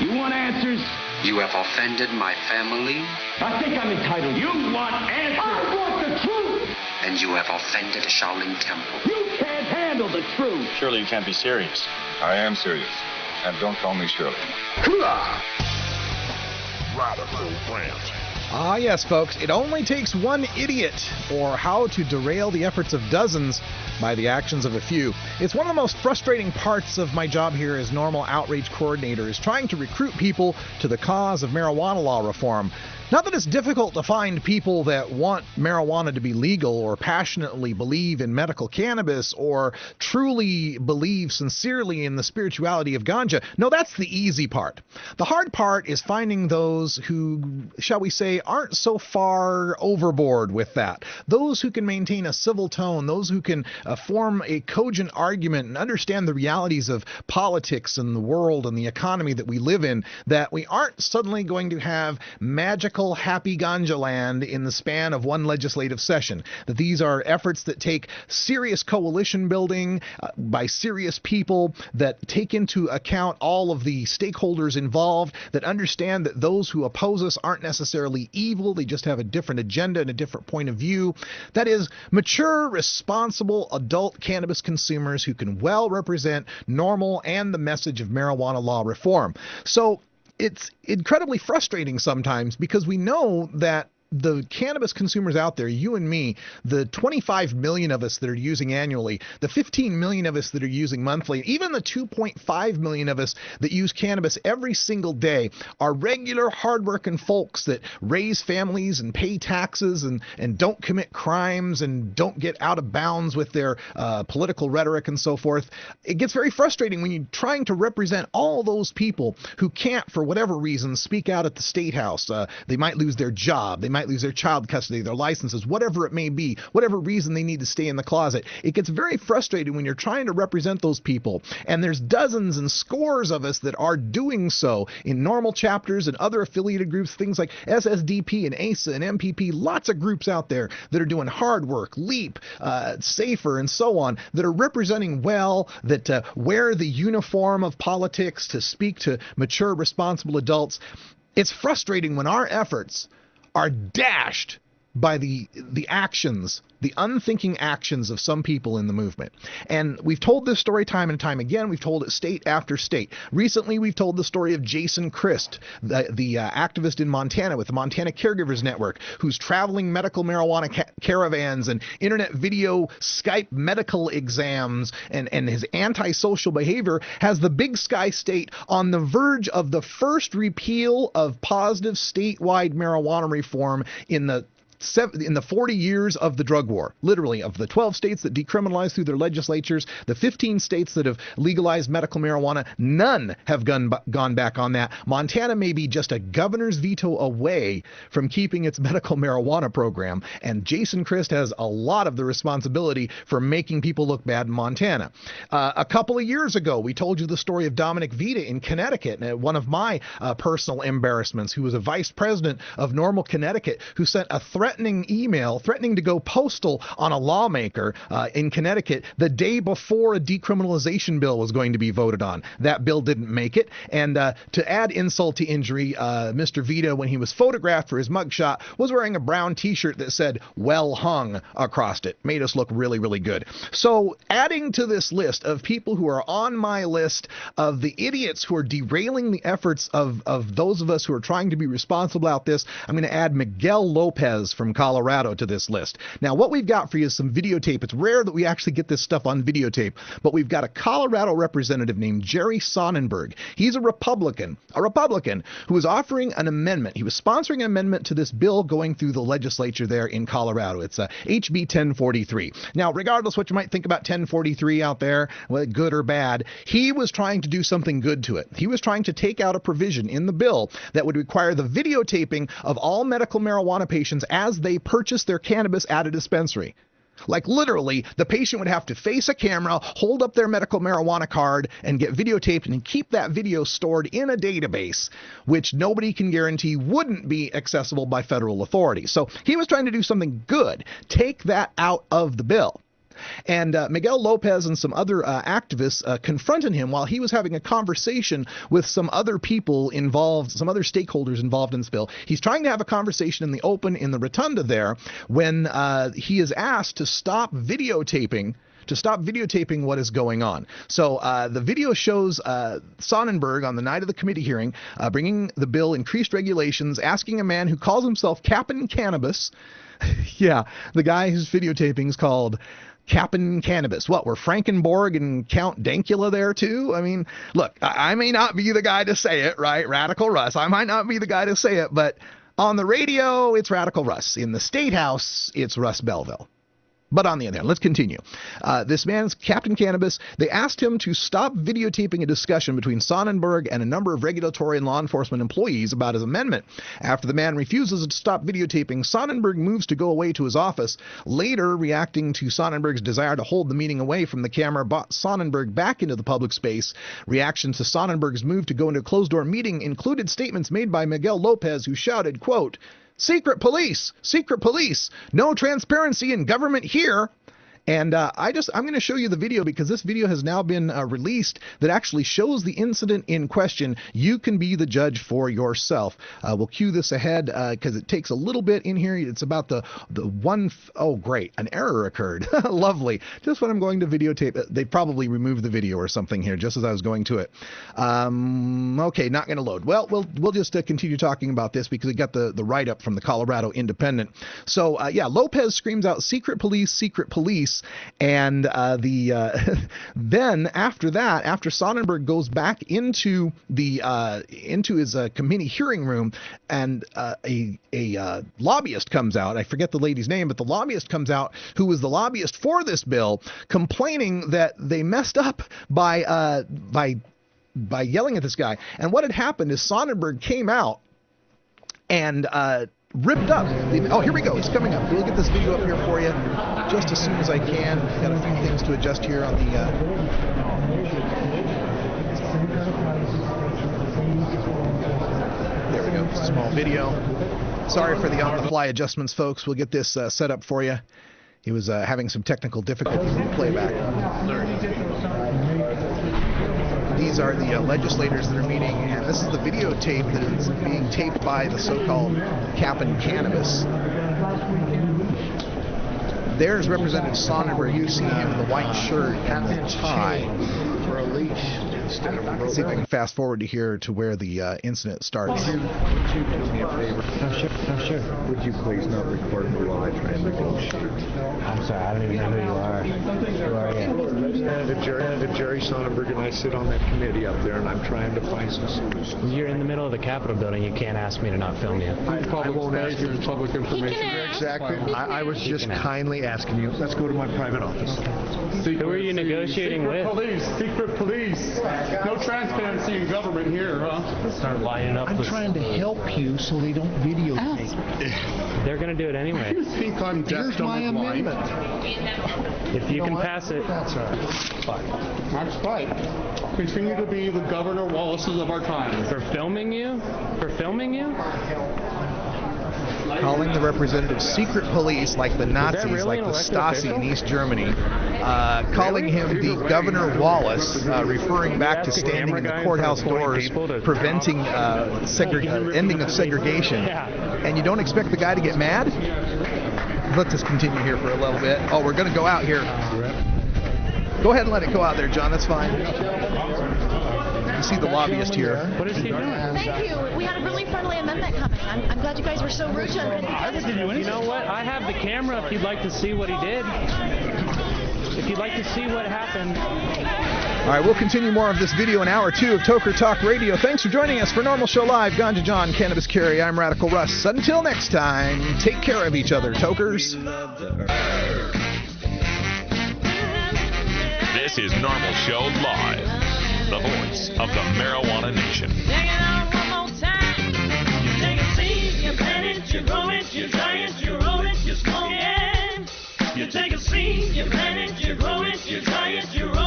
You want answers? You have offended my family. I think I'm entitled. You want answers? I want the truth! And you have offended the Shaolin Temple. You can't handle the truth! Surely you can't be serious. I am serious. And don't call me Shirley. Radical rant. Ah, yes, folks, it only takes one idiot or how to derail the efforts of dozens by the actions of a few. It's one of the most frustrating parts of my job here as normal outreach coordinator is trying to recruit people to the cause of marijuana law reform. Not that it's difficult to find people that want marijuana to be legal or passionately believe in medical cannabis or truly believe sincerely in the spirituality of ganja. No, that's the easy part. The hard part is finding those who, shall we say, aren't so far overboard with that. Those who can maintain a civil tone, those who can form a cogent argument and understand the realities of politics and the world and the economy that we live in, that we aren't suddenly going to have magical happy ganja land in the span of one legislative session, that these are efforts that take serious coalition building by serious people, that take into account all of the stakeholders involved, that understand that those who oppose us aren't necessarily evil, they just have a different agenda and a different point of view. That is, mature, responsible adult cannabis consumers who can well represent normal and the message of marijuana law reform. So it's incredibly frustrating sometimes because we know that the cannabis consumers out there, you and me, the 25 million of us that are using annually, the 15 million of us that are using monthly, even the 2.5 million of us that use cannabis every single day are regular hardworking folks that raise families and pay taxes and don't commit crimes and don't get out of bounds with their political rhetoric and so forth. It gets very frustrating when you're trying to represent all those people who can't, for whatever reason, speak out at the State House. They might lose their job. They might lose their child custody, their licenses, whatever it may be, whatever reason they need to stay in the closet. It gets very frustrating when you're trying to represent those people. And there's dozens and scores of us that are doing so in normal chapters and other affiliated groups, things like SSDP and ASA and MPP, lots of groups out there that are doing hard work, LEAP, SAFER, and so on, that are representing well, that wear the uniform of politics to speak to mature, responsible adults. It's frustrating when our efforts are dashed by the actions, the unthinking actions of some people in the movement. And we've told this story time and time again. We've told it state after state. Recently, we've told the story of Jason Christ, the activist in Montana with the Montana Caregivers Network, who's traveling medical marijuana caravans and internet video Skype medical exams, and his antisocial behavior has the Big Sky State on the verge of the first repeal of positive statewide marijuana reform in the 40 years of the drug war, literally, of the 12 states that decriminalized through their legislatures, the 15 states that have legalized medical marijuana, none have gone back on that. Montana may be just a governor's veto away from keeping its medical marijuana program, and Jason Christ has a lot of the responsibility for making people look bad in Montana. A couple of years ago, we told you the story of Dominic Vita in Connecticut, one of my personal embarrassments, who was a vice president of Normal, Connecticut, who sent a threatening email threatening to go postal on a lawmaker in Connecticut the day before a decriminalization bill was going to be voted on. That bill didn't make it. And to add insult to injury, Mr. Vito, when he was photographed for his mugshot, was wearing a brown t-shirt that said "well hung" across it. Made us look really, really good. So adding to this list of people who are on my list of the idiots who are derailing the efforts of those of us who are trying to be responsible about this, I'm going to add Miguel Lopez from Colorado to this list. Now, what we've got for you is some videotape. It's rare that we actually get this stuff on videotape, but we've got a Colorado representative named Jerry Sonnenberg. He's a Republican who is offering an amendment. He was sponsoring an amendment to this bill going through the legislature there in Colorado. It's HB 1043. Now, regardless what you might think about 1043 out there, whether good or bad, he was trying to do something good to it. He was trying to take out a provision in the bill that would require the videotaping of all medical marijuana patients as they purchase their cannabis at a dispensary. Like literally, the patient would have to face a camera, hold up their medical marijuana card, and get videotaped and keep that video stored in a database, which nobody can guarantee wouldn't be accessible by federal authorities. So he was trying to do something good, take that out of the bill. And Miguel Lopez and some other activists confronted him while he was having a conversation with some other people involved, some other stakeholders involved in this bill. He's trying to have a conversation in the open in the rotunda there when he is asked to stop videotaping what is going on. So the video shows Sonnenberg on the night of the committee hearing bringing the bill Increased Regulations, asking a man who calls himself Captain Cannabis. Yeah, the guy who's videotaping is called Captain Cannabis. What, were Frankenborg and Count Dankula there too? I mean, look, I may not be the guy to say it, right? Radical Russ. I might not be the guy to say it, but on the radio, it's Radical Russ. In the State House, it's Russ Belville. But on the other hand, let's continue. This man's Captain Cannabis. They asked him to stop videotaping a discussion between Sonnenberg and a number of regulatory and law enforcement employees about his amendment. After the man refuses to stop videotaping, Sonnenberg moves to go away to his office. Later, reacting to Sonnenberg's desire to hold the meeting away from the camera, brought Sonnenberg back into the public space. Reactions to Sonnenberg's move to go into a closed-door meeting included statements made by Miguel Lopez, who shouted, quote, "Secret police! Secret police! No transparency in government here!" And I'm going to show you the video because this video has now been released that actually shows the incident in question. You can be the judge for yourself. We'll cue this ahead because it takes a little bit in here. It's about the one. Oh, great. An error occurred. Lovely. Just when I'm going to videotape, they probably removed the video or something here just as I was going to it. Okay, not going to load. Well, we'll just continue talking about this because we got the write-up from the Colorado Independent. So, yeah, Lopez screams out, "Secret police, secret police." And then after that, after Sonnenberg goes back into his committee hearing room, and a lobbyist comes out. I forget the lady's name, but the lobbyist comes out who was the lobbyist for this bill, complaining that they messed up by yelling at this guy. And what had happened is Sonnenberg came out and ripped up. Oh, here we go. He's coming up. We'll get this video up here for you just as soon as I can. Got a few things to adjust here on the. There we go. Small video. Sorry for the on-the-fly adjustments, folks. We'll get this set up for you. He was having some technical difficulties in the playback. These are the legislators that are meeting, and this is the videotape that is being taped by the so-called Captain Cannabis. There's Representative Sonnenberg. You see him in the white shirt and the tie. For a leash. Let's see if I can fast forward to here to where the incident starts. Would you do me a favor? Oh, sure. Would you please not record me while I try and negotiate? I'm sorry, I don't even know who you are. Who are you? Jerry Sonnenberg and I sit on that committee up there, and I'm trying to find some solutions. You're in the middle of the Capitol building. You can't ask me to not film you. I won't ask you for public information. Exactly. I was just kindly asking you. Let's go to my private office. Who are you negotiating with? Secret police. No transparency in government here, huh? Start lining up. I'm trying to help you so they don't videotape. They're going to do it anyway. You think I'm Here's my amendment. If you can pass it. That's all right. fine. That's fine. Continue to be the Governor Wallaces of our time. For filming you? For filming you? Calling the representative secret police like the Nazis, really like the elected Stasi official? in East Germany. Calling him the Governor Wallace, referring back to standing in the courthouse doors, preventing ending of segregation. And you don't expect the guy to get mad? Let's just continue here for a little bit. Oh, we're going to go out here. Go ahead and let it go out there, John. That's fine. You see the lobbyist here. What is he doing? Thank you. We had a really friendly amendment coming. I'm glad you guys were so rude to him. You know what? I have the camera if you'd like to see what he did. If you'd like to see what happened. All right, we'll continue more of this video in hour 2 of Toker Talk Radio. Thanks for joining us for Normal Show Live. Ganja John, Cannabis Carry. I'm Radical Russ. Until next time, take care of each other, Tokers. This is Normal Show Live, the voice of the Marijuana Nation. Check it out one more time. You take a seed, you plant it, you grow it, you dry it, you roll it, you smoke it. You take a seed, you plant it, you grow it, you dry it, you roll it.